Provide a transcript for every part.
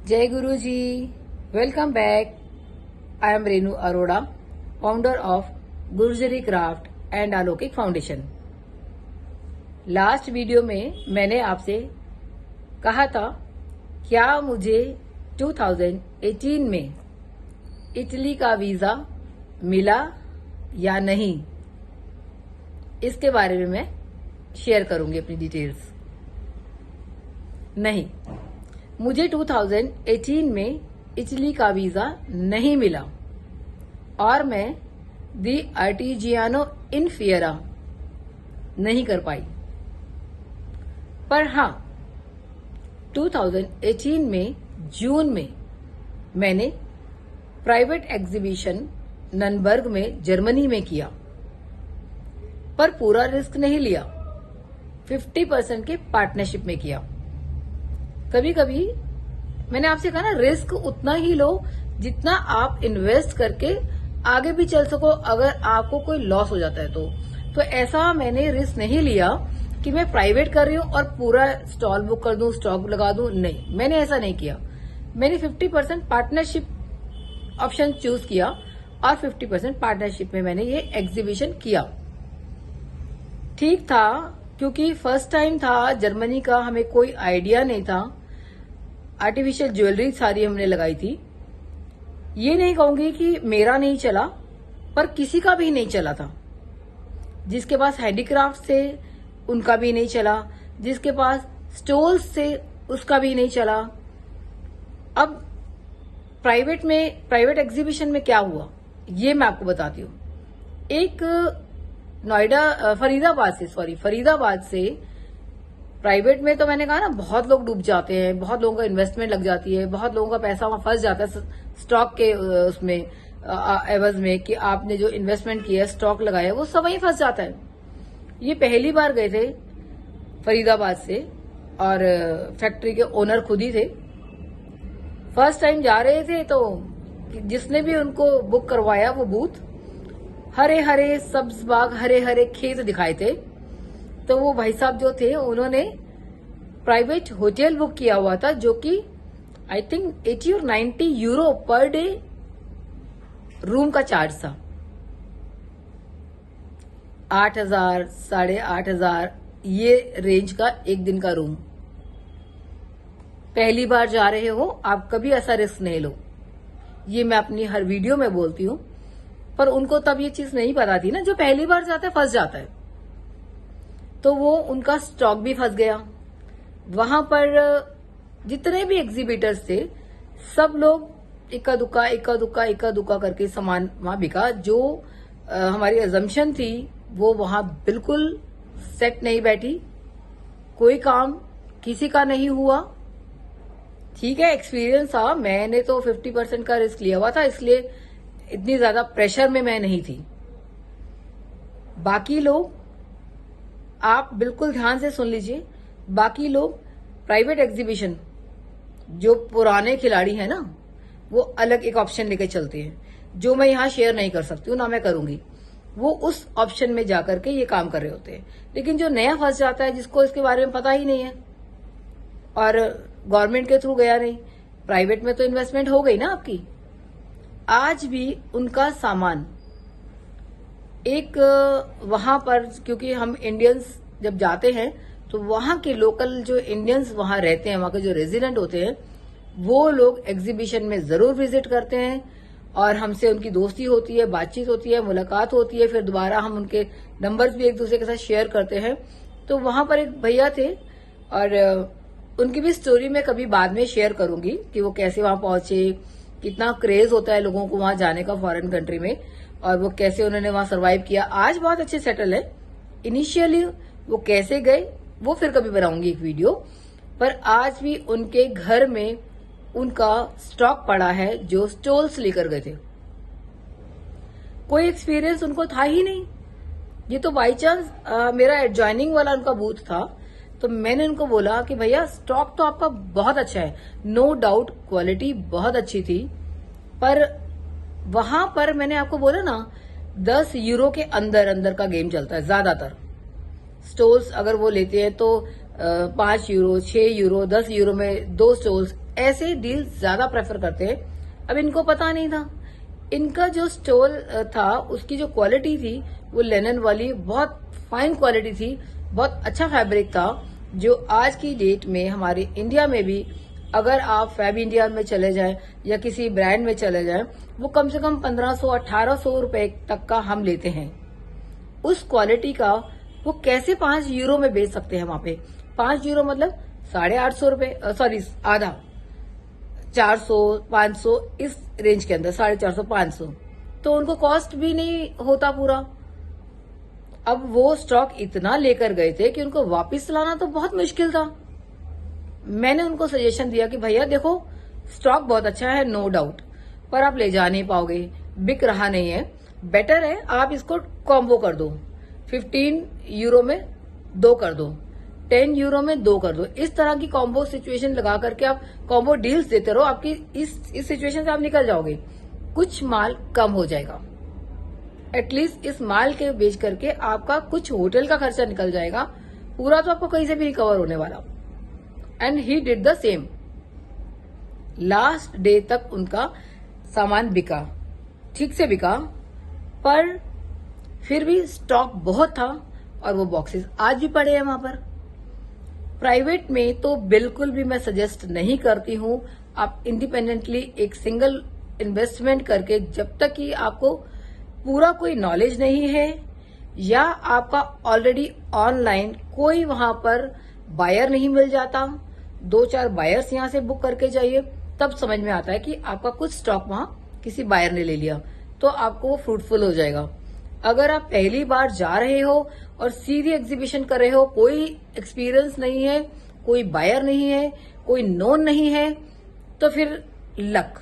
जय गुरु जी, welcome back. I am Renu Arora, founder of Gurjari craft and Alaukik foundation. Last video में मैंने आपसे कहा था क्या मुझे 2018 में इटली का वीजा मिला या नहीं, इसके बारे में मैं शेयर करूंगी अपनी डिटेल्स। नहीं, मुझे 2018 में इटली का वीजा नहीं मिला और मैं दी आर्टिजियानो इन फियरा नहीं कर पाई। पर हाँ, 2018 में जून में मैंने प्राइवेट एग्जीबिशन ननबर्ग में जर्मनी में किया, पर पूरा रिस्क नहीं लिया, 50% के पार्टनरशिप में किया। कभी कभी मैंने आपसे कहा ना, रिस्क उतना ही लो जितना आप इन्वेस्ट करके आगे भी चल सको अगर आपको कोई लॉस हो जाता है तो ऐसा मैंने रिस्क नहीं लिया कि मैं प्राइवेट कर रही हूं और पूरा स्टॉल बुक कर दूं, स्टॉक लगा दूं। नहीं, मैंने ऐसा नहीं किया। मैंने 50% पार्टनरशिप ऑप्शन चूज किया और 50% पार्टनरशिप में मैंने ये एग्जीबिशन किया। ठीक था, क्योंकि फर्स्ट टाइम था जर्मनी का, हमें कोई आइडिया नहीं था। आर्टिफिशियल ज्वेलरी सारी हमने लगाई थी। ये नहीं कहूंगी कि मेरा नहीं चला, पर किसी का भी नहीं चला था। जिसके पास हैंडीक्राफ्ट थे उनका भी नहीं चला, जिसके पास स्टॉल्स थे उसका भी नहीं चला। अब प्राइवेट एग्जीबिशन में क्या हुआ ये मैं आपको बताती हूँ। एक फरीदाबाद से प्राइवेट में तो मैंने कहा ना, बहुत लोग डूब जाते हैं, बहुत लोगों का इन्वेस्टमेंट लग जाती है, बहुत लोगों का पैसा वहां फंस जाता है स्टॉक के उसमें एवज में कि आपने जो इन्वेस्टमेंट किया, स्टॉक लगाया, वो सब वहीं फंस जाता है। ये पहली बार गए थे फरीदाबाद से और फैक्ट्री के ओनर खुद ही थे। फर्स्ट टाइम जा रहे थे तो जिसने भी उनको बुक करवाया वो बूथ, हरे हरे सब्ज बाग, हरे हरे खेत दिखाए थे। तो वो भाई साहब जो थे उन्होंने प्राइवेट होटल बुक किया हुआ था, जो कि आई थिंक 80 और 90 यूरो पर डे रूम का चार्ज था। 8,000, 8,500 ये रेंज का एक दिन का रूम। पहली बार जा रहे हो आप, कभी ऐसा रिस्क नहीं लो। ये मैं अपनी हर वीडियो में बोलती हूँ, पर उनको तब ये चीज नहीं पता थी ना। जो पहली बार जाता है फंस जाता है। तो वो उनका स्टॉक भी फंस गया। वहां पर जितने भी एग्जीबिटर्स थे सब लोग इक्का दुक्का करके सामान वहां बिका। जो हमारी अजम्पशन थी वो वहां बिल्कुल सेट नहीं बैठी। कोई काम किसी का नहीं हुआ। ठीक है, एक्सपीरियंस था, मैंने तो 50% का रिस्क लिया हुआ था, इसलिए इतनी ज्यादा प्रेशर में मैं नहीं थी। बाकी लोग, आप बिल्कुल ध्यान से सुन लीजिए, बाकी लोग प्राइवेट एग्जीबिशन, जो पुराने खिलाड़ी हैं ना, वो अलग एक ऑप्शन लेके चलते हैं, जो मैं यहां शेयर नहीं कर सकती हूँ, ना मैं करूंगी। वो उस ऑप्शन में जाकर के ये काम कर रहे होते हैं। लेकिन जो नया फंस जाता है, जिसको इसके बारे में पता ही नहीं है और गवर्नमेंट के थ्रू गया नहीं, प्राइवेट में तो इन्वेस्टमेंट हो गई ना आपकी, आज भी उनका सामान एक वहां पर, क्योंकि हम इंडियंस जब जाते हैं तो वहां के लोकल जो इंडियंस वहां रहते हैं, वहां के जो रेजिडेंट होते हैं, वो लोग एग्जीबिशन में जरूर विजिट करते हैं और हमसे उनकी दोस्ती होती है, बातचीत होती है, मुलाकात होती है। फिर दोबारा हम उनके नंबर्स भी एक दूसरे के साथ शेयर करते हैं। तो वहां पर एक भैया थे और उनकी भी स्टोरी मैं कभी बाद में शेयर करूंगी कि वो कैसे वहां पहुंचे, कितना क्रेज होता है लोगों को वहां जाने का फॉरेन कंट्री में, और वो कैसे उन्होंने वहां सरवाइव किया। आज बहुत अच्छे सेटल है। इनिशियली वो कैसे गए वो फिर कभी बनाऊंगी एक वीडियो, पर आज भी उनके घर में उनका स्टॉक पड़ा है जो स्टॉल्स लेकर गए थे। कोई एक्सपीरियंस उनको था ही नहीं। ये तो बाई चांस मेरा एडजॉइनिंग वाला उनका बूथ था, तो मैंने उनको बोला कि भैया स्टॉक तो आपका बहुत अच्छा है, नो डाउट क्वालिटी बहुत अच्छी थी, पर वहां पर मैंने आपको बोला ना, 10 यूरो के अंदर अंदर का गेम चलता है ज्यादातर। स्टॉल्स अगर वो लेते हैं तो 5 यूरो, 6 यूरो, 10 यूरो में 2 स्टॉल्स, ऐसे डील ज्यादा प्रेफर करते हैं। अब इनको पता नहीं था, इनका जो स्टॉल था उसकी जो क्वालिटी थी वो लेनन वाली बहुत फाइन क्वालिटी थी, बहुत अच्छा फैब्रिक था, जो आज की डेट में हमारे इंडिया में भी अगर आप फैब इंडिया में चले जाएं या किसी ब्रांड में चले जाएं, वो कम से कम 1500-1800 रुपए तक का हम लेते हैं। उस क्वालिटी का वो कैसे 5 यूरो में बेच सकते हैं? वहां पे 5 यूरो मतलब 850 रुपए, सॉरी आधा, 400, 500 इस रेंज के अंदर, 450, 500, तो उनको कॉस्ट भी नहीं होता पूरा। अब वो स्टॉक इतना लेकर गए थे कि उनको वापस लाना तो बहुत मुश्किल था। मैंने उनको सजेशन दिया कि भैया देखो, स्टॉक बहुत अच्छा है नो डाउट, पर आप ले जा नहीं पाओगे, बिक रहा नहीं है, बेटर है आप इसको कॉम्बो कर दो, 15 यूरो में 2 कर दो, 10 यूरो में 2 कर दो। इस तरह की कॉम्बो सिचुएशन लगा करके आप कॉम्बो डील्स देते रहो, आपकी इस सिचुएशन से आप निकल जाओगे, कुछ माल कम हो जाएगा। एटलीस्ट इस माल के बेच करके आपका कुछ होटल का खर्चा निकल जाएगा, पूरा तो आपको कहीं से भी नहीं कवर होने वाला। And he did the same. Last day तक उनका सामान बिका, ठीक से बिका, पर फिर भी स्टॉक बहुत था और वो बॉक्सेस आज भी पड़े हैं वहां पर। प्राइवेट में तो बिल्कुल भी मैं सजेस्ट नहीं करती हूं। आप इंडिपेंडेंटली एक सिंगल इन्वेस्टमेंट करके, जब तक कि आपको पूरा कोई नॉलेज नहीं है या आपका ऑलरेडी ऑनलाइन कोई वहां पर बायर नहीं मिल जाता, 2-4 बायर्स यहां से बुक करके जाइए, तब समझ में आता है कि आपका कुछ स्टॉक वहां किसी बायर ने ले लिया, तो आपको वो फ्रूटफुल हो जाएगा। अगर आप पहली बार जा रहे हो और सीधी एग्जीबिशन कर रहे हो, कोई एक्सपीरियंस नहीं है, कोई बायर नहीं है, कोई नोन नहीं है, तो फिर लक।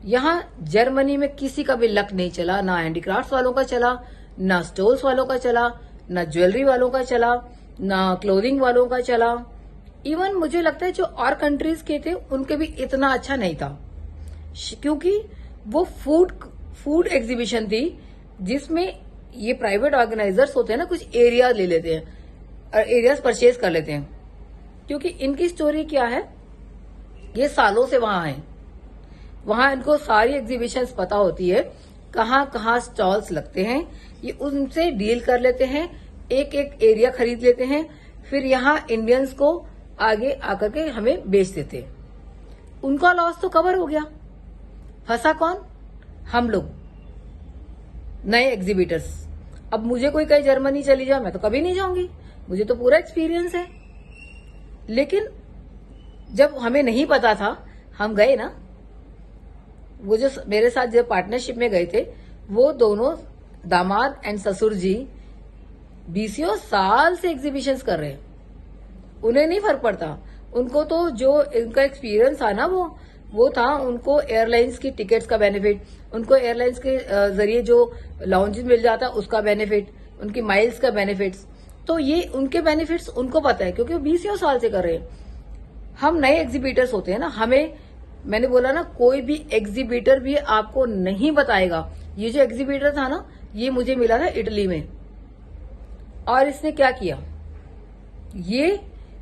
यहां जर्मनी में किसी का भी लक नहीं चला, ना हैंडीक्राफ्ट वालों का चला, ना स्टोर्स वालों का चला, ना ज्वेलरी वालों का चला, ना क्लोथिंग वालों का चला। इवन मुझे लगता है जो और कंट्रीज के थे उनके भी इतना अच्छा नहीं था, क्योंकि वो फूड एग्जीबिशन थी जिसमें ये प्राइवेट ऑर्गेनाइजर्स होते हैं ना, कुछ एरिया ले लेते हैं और एरियाज परचेज कर लेते हैं। क्योंकि इनकी स्टोरी क्या है, ये सालों से वहां है, वहां इनको सारी एग्जीबिशंस पता होती है, कहाँ कहाँ स्टॉल्स लगते हैं, ये उनसे डील कर लेते हैं, एक एक एरिया खरीद लेते हैं, फिर यहाँ इंडियंस को आगे आकर के हमें बेच देते। उनका लॉस तो कवर हो गया, फंसा कौन? हम लोग नए एग्जीबिटर्स। अब मुझे कोई कहे जर्मनी चली जाओ, मैं तो कभी नहीं जाऊंगी, मुझे तो पूरा एक्सपीरियंस है। लेकिन जब हमें नहीं पता था, हम गए ना, वो जो मेरे साथ जो पार्टनरशिप में गए थे, वो दोनों दामाद एंड ससुर जी 20 साल से एग्जीबिशंस कर रहे हैं, उन्हें नहीं फर्क पड़ता। उनको तो जो इनका एक्सपीरियंस था ना, वो था, उनको एयरलाइंस की टिकट्स का बेनिफिट, उनको एयरलाइंस के जरिए जो लाउंजेस मिल जाता उसका बेनिफिट, उनकी माइल्स का बेनिफिट्स, तो ये उनके बेनिफिट्स उनको पता है, क्योंकि वो 20 साल से कर रहे हैं। हम नए एग्जीबिटर्स होते हैं ना, हमें, मैंने बोला ना, कोई भी एग्जीबिटर भी आपको नहीं बताएगा। ये जो एग्जीबिटर था ना, ये मुझे मिला था इटली में, और इसने क्या किया, ये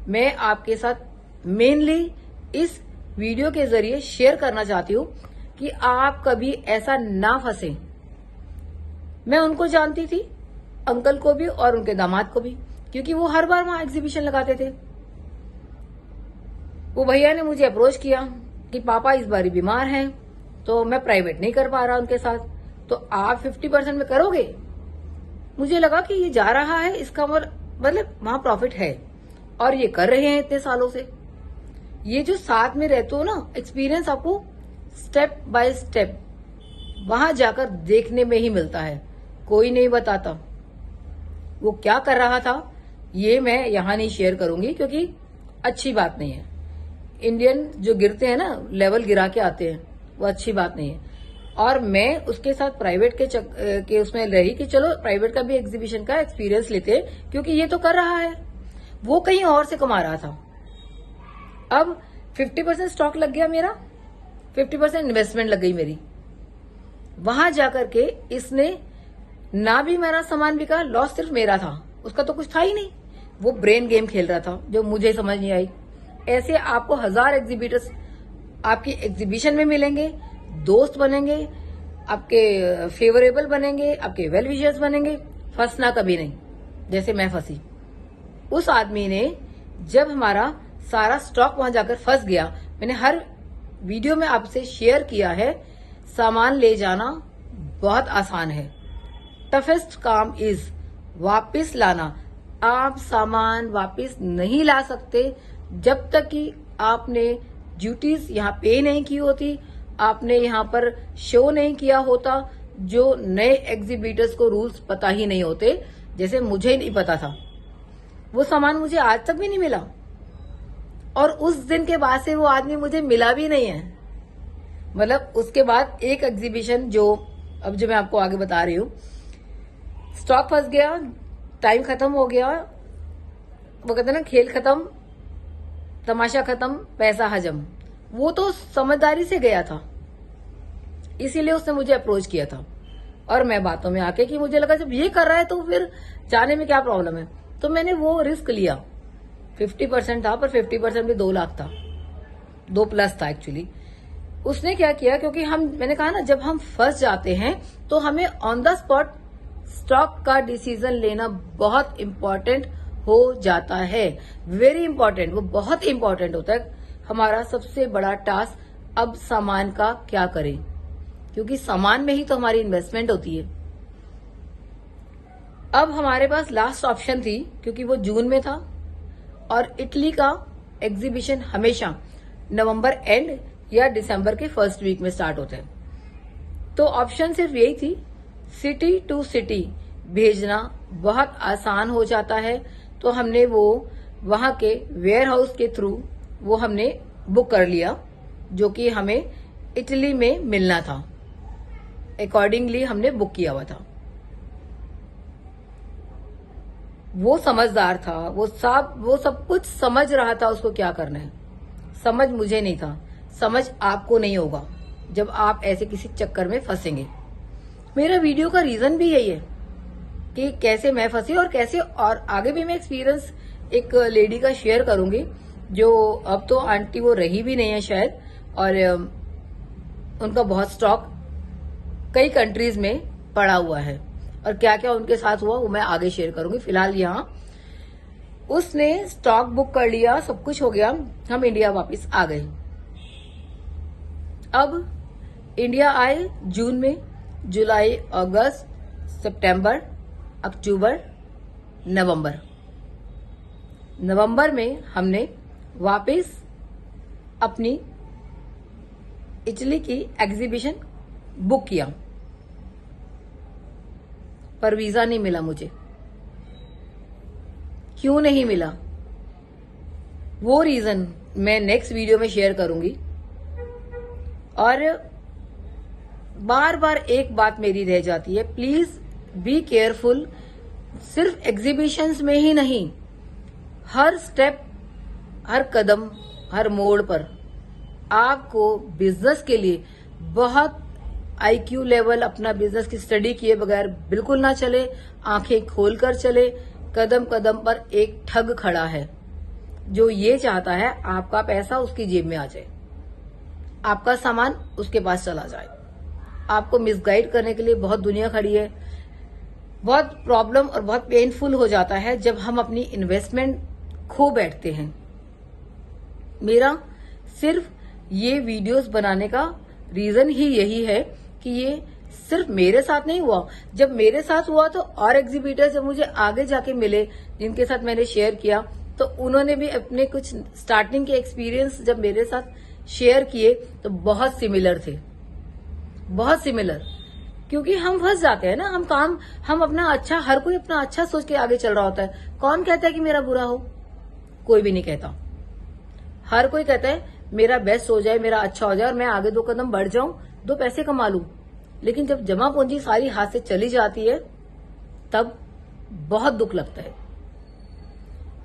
मैं आपके साथ मेनली इस वीडियो के जरिए शेयर करना चाहती हूं कि आप कभी ऐसा ना फंसे। मैं उनको जानती थी, अंकल को भी और उनके दामाद को भी, क्योंकि वो हर बार वहां एग्जीबिशन लगाते थे। वो भैया ने मुझे अप्रोच किया कि पापा इस बारी बीमार हैं, तो मैं प्राइवेट नहीं कर पा रहा उनके साथ, तो आप 50% में करोगे? मुझे लगा कि ये जा रहा है, इसका मतलब वहां प्रॉफिट है, और ये कर रहे हैं इतने सालों से। ये जो साथ में रहते हो ना, एक्सपीरियंस आपको स्टेप बाय स्टेप वहां जाकर देखने में ही मिलता है, कोई नहीं बताता। वो क्या कर रहा था ये मैं यहां नहीं शेयर करूंगी, क्योंकि अच्छी बात नहीं है। इंडियन जो गिरते हैं ना, लेवल गिरा के आते हैं, वो अच्छी बात नहीं है। और मैं उसके साथ प्राइवेट के उसमें रही कि चलो प्राइवेट का भी एग्जीबिशन का एक्सपीरियंस लेते हैं, क्योंकि ये तो कर रहा है, वो कहीं और से कमा रहा था। अब 50% स्टॉक लग गया मेरा, 50% इन्वेस्टमेंट लग गई मेरी। वहां जाकर के इसने ना भी मेरा सामान बिका, लॉस सिर्फ मेरा था, उसका तो कुछ था ही नहीं। वो ब्रेन गेम खेल रहा था जो मुझे समझ नहीं आई। ऐसे आपको 1000 एग्जीबिटर्स आपकी एग्जीबिशन में मिलेंगे, दोस्त बनेंगे, आपके फेवरेबल बनेंगे, आपके वेल विशर्स बनेंगे, फंसना कभी नहीं जैसे मैं फंसी। उस आदमी ने जब हमारा सारा स्टॉक वहां जाकर फंस गया, मैंने हर वीडियो में आपसे शेयर किया है, सामान ले जाना बहुत आसान है, टफेस्ट काम इज वापस लाना। आप सामान वापस नहीं ला सकते जब तक कि आपने ड्यूटीज यहाँ पे नहीं की होती, आपने यहाँ पर शो नहीं किया होता। जो नए एग्जीबिटर्स को रूल्स पता ही नहीं होते, जैसे मुझे नहीं पता था, वो सामान मुझे आज तक भी नहीं मिला, और उस दिन के बाद से वो आदमी मुझे मिला भी नहीं है। मतलब उसके बाद एक एग्जीबिशन जो मैं आपको आगे बता रही हूँ, स्टॉक फंस गया, टाइम खत्म हो गया, वो कहते ना खेल खत्म, तमाशा खत्म, पैसा हजम। वो तो समझदारी से गया था, इसीलिए उसने मुझे अप्रोच किया था। और मैं बातों में आके कि मुझे लगा जब ये कर रहा है तो फिर जाने में क्या प्रॉब्लम है, तो मैंने वो रिस्क लिया। 50% था, पर 50% भी 2 लाख था, 2+ था एक्चुअली। उसने क्या किया, क्योंकि मैंने कहा ना, जब हम फंस जाते हैं तो हमें ऑन द स्पॉट स्टॉक का डिसीजन लेना बहुत इंपॉर्टेंट हो जाता है, वेरी इंपॉर्टेंट, वो बहुत इंपॉर्टेंट होता है। हमारा सबसे बड़ा टास्क अब सामान का क्या करें, क्योंकि सामान में ही तो हमारी इन्वेस्टमेंट होती है। अब हमारे पास लास्ट ऑप्शन थी, क्योंकि वो जून में था और इटली का एग्जीबिशन हमेशा नवंबर एंड या दिसंबर के फर्स्ट वीक में स्टार्ट होते हैं। तो ऑप्शन सिर्फ यही थी, सिटी टू सिटी भेजना बहुत आसान हो जाता है। तो हमने वो वहां के वेयर हाउस के थ्रू वो हमने बुक कर लिया, जो कि हमें इटली में मिलना था, अकॉर्डिंगली हमने बुक किया हुआ था। वो समझदार था, वो सब कुछ समझ रहा था उसको क्या करना है। समझ मुझे नहीं था, समझ आपको नहीं होगा जब आप ऐसे किसी चक्कर में फंसेंगे। मेरा वीडियो का रीजन भी यही है कि कैसे मैं फंसी और कैसे, और आगे भी मैं एक्सपीरियंस एक लेडी का शेयर करूंगी, जो अब तो आंटी वो रही भी नहीं है शायद, और उनका बहुत स्टॉक कई कंट्रीज में पड़ा हुआ है, और क्या क्या उनके साथ हुआ वो मैं आगे शेयर करूंगी। फिलहाल यहाँ उसने स्टॉक बुक कर लिया, सब कुछ हो गया, हम इंडिया वापस आ गए। अब इंडिया आए जून में, जुलाई, अगस्त, सितंबर, अक्टूबर, नवंबर में हमने वापस अपनी इटली की एग्जीबिशन बुक किया, पर वीजा नहीं मिला मुझे। क्यों नहीं मिला, वो रीजन मैं नेक्स्ट वीडियो में शेयर करूंगी। और बार बार एक बात मेरी रह जाती है, प्लीज बी केयरफुल। सिर्फ एग्जीबिशंस में ही नहीं, हर स्टेप, हर कदम, हर मोड़ पर आपको बिजनेस के लिए बहुत IQ लेवल, अपना बिजनेस की स्टडी किए बगैर बिल्कुल ना चले। आंखें खोलकर चले। कदम कदम पर एक ठग खड़ा है जो ये चाहता है आपका पैसा उसकी जेब में आ जाए, आपका सामान उसके पास चला जाए। आपको मिसगाइड करने के लिए बहुत दुनिया खड़ी है। बहुत प्रॉब्लम और बहुत पेनफुल हो जाता है जब हम अपनी इन्वेस्टमेंट खो बैठते हैं। मेरा सिर्फ ये वीडियोस बनाने का रीजन ही यही है कि ये सिर्फ मेरे साथ नहीं हुआ। जब मेरे साथ हुआ तो और एग्जीबिटर्स जब मुझे आगे जाके मिले, जिनके साथ मैंने शेयर किया, तो उन्होंने भी अपने कुछ स्टार्टिंग के एक्सपीरियंस जब मेरे साथ शेयर किए तो बहुत सिमिलर थे, बहुत सिमिलर। क्योंकि हम फंस जाते हैं ना, हम अपना अच्छा, हर कोई अपना अच्छा सोच के आगे चल रहा होता है। कौन कहता है कि मेरा बुरा हो? कोई भी नहीं कहता। हर कोई कहता है मेरा बेस्ट हो जाए, मेरा अच्छा हो जाए और मैं आगे 2 कदम बढ़ जाऊं, 2 पैसे कमा लूं। लेकिन जब जमा पूंजी सारी हाथ से चली जाती है तब बहुत दुख लगता है।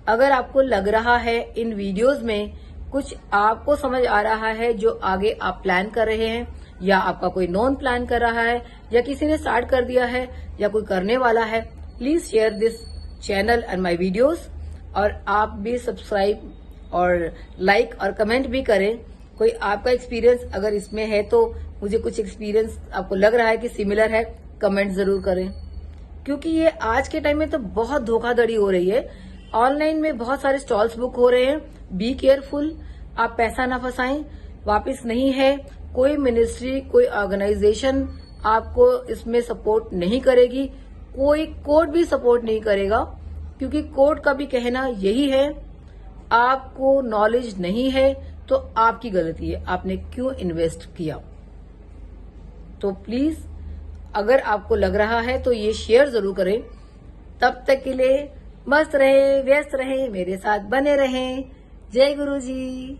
अगर आपको लग रहा है इन वीडियोस में कुछ आपको समझ आ रहा है जो आगे आप प्लान कर रहे हैं, या आपका कोई नॉन प्लान कर रहा है, या किसी ने स्टार्ट कर दिया है, या कोई करने वाला है, please share this channel and my videos. और आप भी सब्सक्राइब और लाइक और कमेंट भी करें। कोई आपका एक्सपीरियंस अगर इसमें है तो मुझे कुछ एक्सपीरियंस आपको लग रहा है कि सिमिलर है, कमेंट जरूर करें। क्योंकि ये आज के टाइम में तो बहुत धोखाधड़ी हो रही है। ऑनलाइन में बहुत सारे स्टॉल्स बुक हो रहे हैं। बी केयरफुल, आप पैसा ना फंसाएं, वापस नहीं है। कोई मिनिस्ट्री, कोई ऑर्गेनाइजेशन आपको इसमें सपोर्ट नहीं करेगी, कोई कोर्ट भी सपोर्ट नहीं करेगा, क्योंकि कोर्ट का भी कहना यही है, आपको नॉलेज नहीं है तो आपकी गलती है, आपने क्यों इन्वेस्ट किया। तो प्लीज अगर आपको लग रहा है तो ये शेयर जरूर करें। तब तक के लिए मस्त रहे, व्यस्त रहे, मेरे साथ बने रहें। जय गुरु जी।